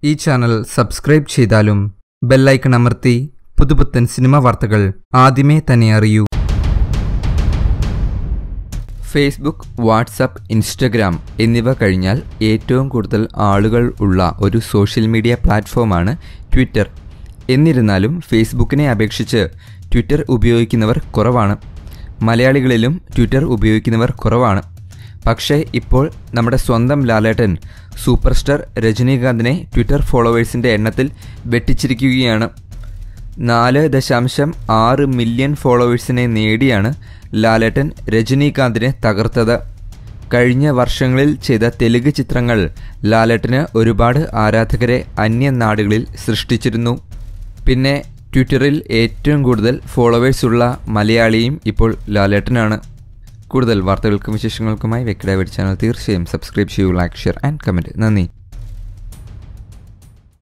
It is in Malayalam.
ഈ ചാനൽ സബ്സ്ക്രൈബ് ചെയ്താലും ബെല്ലൈക്കൺ അമർത്തി പുതുപുത്തൻ സിനിമ വാർത്തകൾ ആദ്യമേ തന്നെ അറിയൂ. ഫേസ്ബുക്ക്, വാട്സാപ്പ്, ഇൻസ്റ്റഗ്രാം എന്നിവ കഴിഞ്ഞാൽ ഏറ്റവും കൂടുതൽ ആളുകൾ ഉള്ള ഒരു സോഷ്യൽ മീഡിയ പ്ലാറ്റ്ഫോമാണ് ട്വിറ്റർ. എന്നിരുന്നാലും ഫേസ്ബുക്കിനെ അപേക്ഷിച്ച് ട്വിറ്റർ ഉപയോഗിക്കുന്നവർ കുറവാണ്. മലയാളികളിലും ട്വിറ്റർ ഉപയോഗിക്കുന്നവർ കുറവാണ്. പക്ഷേ ഇപ്പോൾ നമ്മുടെ സ്വന്തം ലാലേട്ടൻ സൂപ്പർ സ്റ്റാർ രജനീകാന്തിനെ ട്വിറ്റർ ഫോളോവേഴ്സിൻ്റെ എണ്ണത്തിൽ വെട്ടിച്ചിരിക്കുകയാണ്. 4.6 മില്യൺ ഫോളോവേഴ്സിനെ നേടിയാണ് ലാലേട്ടൻ രജനീകാന്തിനെ തകർത്തത്. കഴിഞ്ഞ വർഷങ്ങളിൽ ചെയ്ത തെലുങ്ക് ചിത്രങ്ങൾ ലാലേട്ടന് ഒരുപാട് ആരാധകരെ അന്യനാടുകളിൽ സൃഷ്ടിച്ചിരുന്നു. പിന്നെ ട്വിറ്ററിൽ ഏറ്റവും കൂടുതൽ ഫോളോവേഴ്സുള്ള മലയാളിയും ഇപ്പോൾ ലാലേട്ടനാണ്. കൂടുതൽ വാർത്തകൾക്കും വിശേഷങ്ങൾക്കുമായി വെക്കിഡാവിഡ് ചാനൽ തീർച്ചയായും സബ്സ്ക്രൈബ് ചെയ്യൂ, ലൈക്ക്, ഷെയർ ആൻഡ് കമൻറ്റ്. നന്ദി.